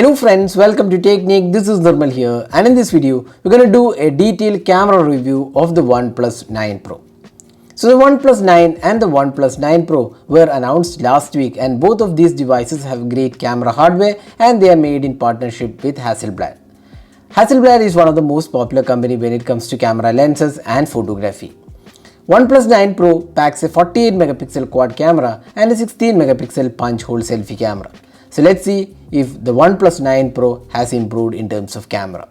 Hello friends, welcome to Technique. This is Nirmal here, and in this video we're going to do a detailed camera review of the OnePlus 9 Pro. So the OnePlus 9 and the OnePlus 9 Pro were announced last week, and both of these devices have great camera hardware and they are made in partnership with Hasselblad. Hasselblad is one of the most popular company when it comes to camera lenses and photography. OnePlus 9 Pro packs a 48 megapixel quad camera and a 16 megapixel punch hole selfie camera. So let's see if the OnePlus 9 Pro has improved in terms of camera.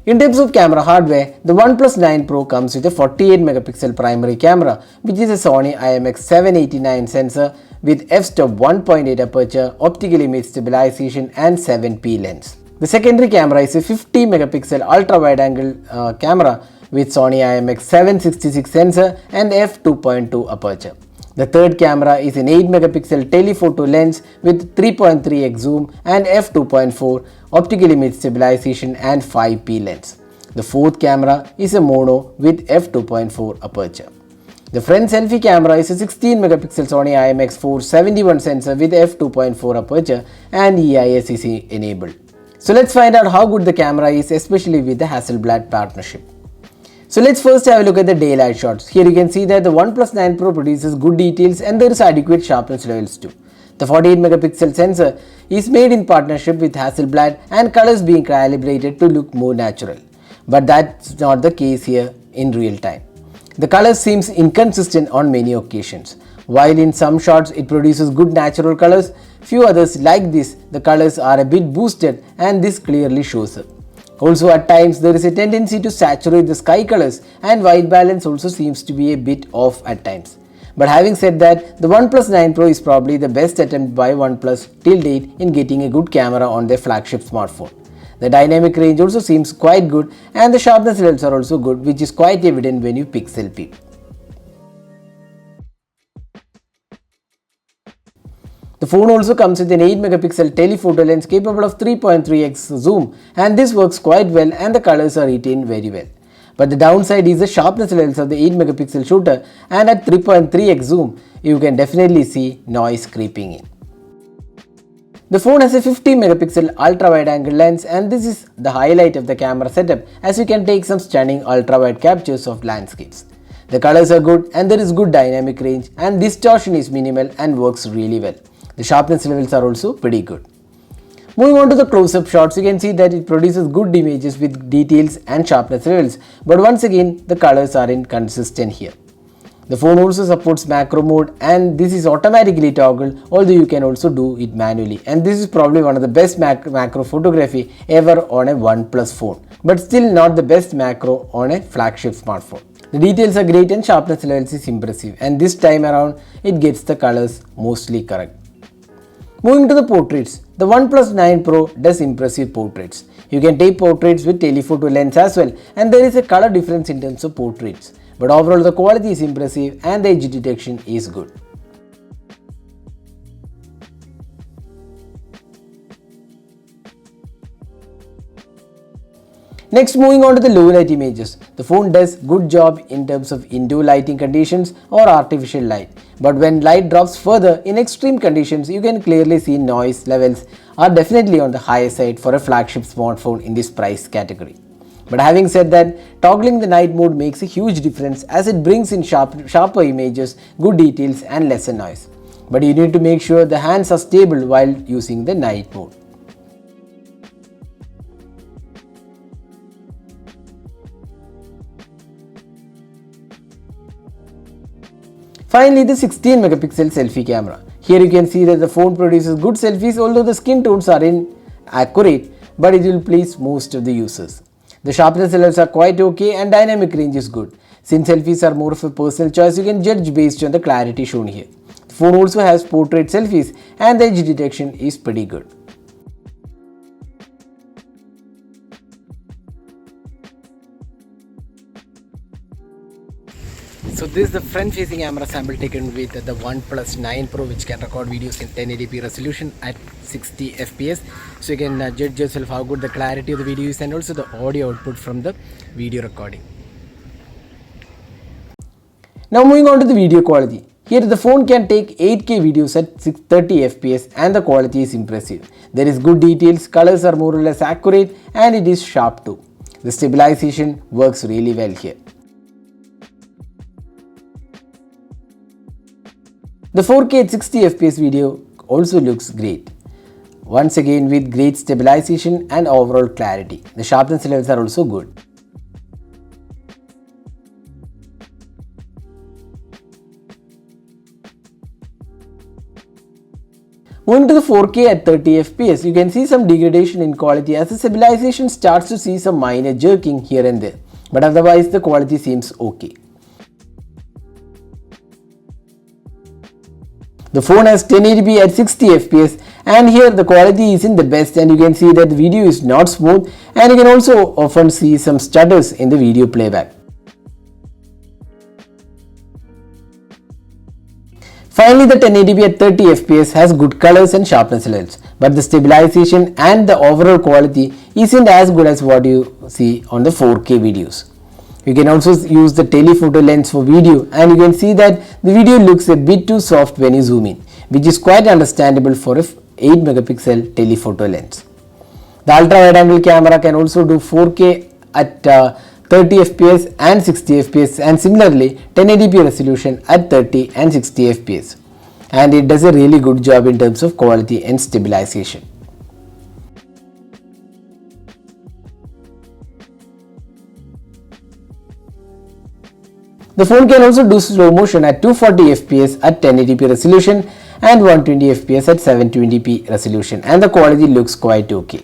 In terms of camera hardware, the OnePlus 9 Pro comes with a 48 megapixel primary camera, which is a Sony IMX789 sensor with f-stop 1.8 aperture, optical image stabilization and 7p lens. The secondary camera is a 50 megapixel ultra wide angle camera with Sony IMX766 sensor and f2.2 aperture. The third camera is an 8 megapixel telephoto lens with 3.3x zoom and f2.4 optical image stabilization and 5p lens. The fourth camera is a mono with f2.4 aperture. The front selfie camera is a 16 megapixel Sony IMX471 sensor with f2.4 aperture and EIS is enabled. So let's find out how good the camera is, especially with the Hasselblad partnership. So let's first have a look at the daylight shots. Here you can see that the OnePlus 9 Pro produces good details and there is adequate sharpness levels too. The 48 megapixel sensor is made in partnership with Hasselblad and colors being calibrated to look more natural. But that's not the case here in real time. The color seems inconsistent on many occasions. While in some shots it produces good natural colors, few others like this the colors are a bit boosted and this clearly shows up. Also at times there is a tendency to saturate the sky colors and white balance also seems to be a bit off at times. But having said that, the OnePlus 9 Pro is probably the best attempt by OnePlus till date in getting a good camera on their flagship smartphone. The dynamic range also seems quite good and the sharpness levels are also good, which is quite evident when you pixel peep. The phone also comes with an 8 megapixel telephoto lens capable of 3.3x zoom, and this works quite well and the colors are retained very well. But the downside is the sharpness levels of the 8 megapixel shooter, and at 3.3x zoom you can definitely see noise creeping in. The phone has a 50 megapixel ultra wide angle lens, and this is the highlight of the camera setup as you can take some stunning ultra wide captures of landscapes. The colors are good and there is good dynamic range and distortion is minimal and works really well. The sharpness levels are also pretty good. Moving on to the close-up shots, you can see that it produces good images with details and sharpness levels, but once again the colors are inconsistent here. The phone also supports macro mode and this is automatically toggled, although you can also do it manually, and this is probably one of the best macro photography ever on a OnePlus phone, but still not the best macro on a flagship smartphone. The details are great and sharpness levels is impressive, and this time around it gets the colors mostly correct. Moving to the portraits, the OnePlus 9 Pro does impressive portraits. You can take portraits with telephoto lens as well, and there is a color difference in terms of portraits. But overall the quality is impressive and the edge detection is good. Next, moving on to the low light images. The phone does good job in terms of indoor lighting conditions or artificial light. But when light drops further in extreme conditions, you can clearly see noise levels are definitely on the higher side for a flagship smartphone in this price category. But having said that, toggling the night mode makes a huge difference as it brings in sharper images, good details and lesser noise. But you need to make sure the hands are stable while using the night mode. Finally, the 16 megapixel selfie camera. Here you can see that the phone produces good selfies, although the skin tones are inaccurate, but it will please most of the users. The sharpness levels are quite okay and dynamic range is good. Since selfies are more of a personal choice, you can judge based on the clarity shown here. The phone also has portrait selfies and the edge detection is pretty good. So this is the front facing camera sample taken with the OnePlus 9 Pro, which can record videos in 1080p resolution at 60 fps. So you can judge yourself how good the clarity of the video is and also the audio output from the video recording. Now moving on to the video quality. Here the phone can take 8K videos at 30 fps and the quality is impressive. There is good details, colors are more or less accurate and it is sharp too. The stabilization works really well here. The 4K at 60 fps video also looks great. Once again with great stabilization and overall clarity. The sharpness levels are also good. Moving to the 4K at 30 fps, you can see some degradation in quality as the stabilization starts to see some minor jerking here and there. But otherwise the quality seems okay. The phone has 1080p at 60 fps and here the quality isn't the best and you can see that the video is not smooth and you can also often see some stutters in the video playback. Finally, the 1080p at 30 fps has good colors and sharpness levels, but the stabilization and the overall quality isn't as good as what you see on the 4K videos. You can also use the telephoto lens for video and you can see that the video looks a bit too soft when you zoom in, which is quite understandable for a 8 megapixel telephoto lens. The ultra wide angle camera can also do 4K at 30 fps and 60 fps and similarly 1080p resolution at 30 and 60 fps, and it does a really good job in terms of quality and stabilization. The phone can also do slow motion at 240 fps at 1080p resolution and 120 fps at 720p resolution, and the quality looks quite okay.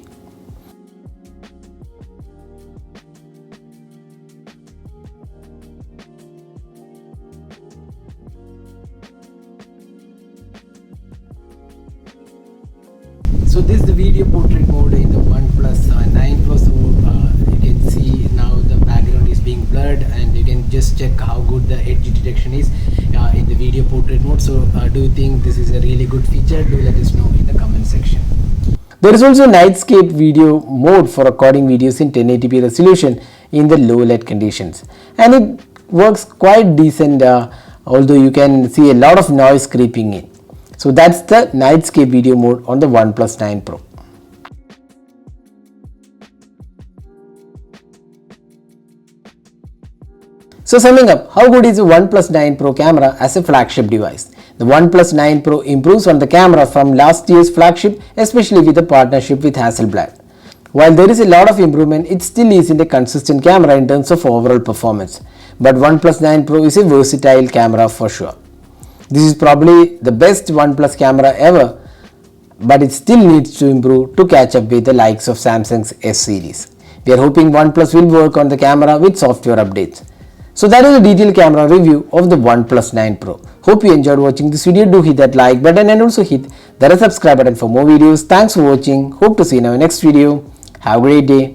So this is the video portrait mode in the OnePlus 9 Pro. So you can see now the background is being blurred and you can just check how good the edge detection is in the video portrait mode. So do you think this is a really good feature? Do let us know in the comment section. There is also Nightscape video mode for recording videos in 1080p resolution in the low light conditions, and it works quite decent although you can see a lot of noise creeping in. So that's the Nightscape video mode on the OnePlus 9 Pro. So summing up, how good is the OnePlus 9 Pro camera as a flagship device? The OnePlus 9 Pro improves on the camera from last year's flagship, especially with the partnership with Hasselblad. While there is a lot of improvement, it still isn't a consistent camera in terms of overall performance. But OnePlus 9 Pro is a versatile camera for sure. This is probably the best OnePlus camera ever, but it still needs to improve to catch up with the likes of Samsung's S series. We are hoping OnePlus will work on the camera with software updates. So that is a detailed camera review of the OnePlus 9 Pro. Hope you enjoyed watching this video. Do hit that like button and also hit the subscribe button for more videos. Thanks for watching. Hope to see you in our next video. Have a great day.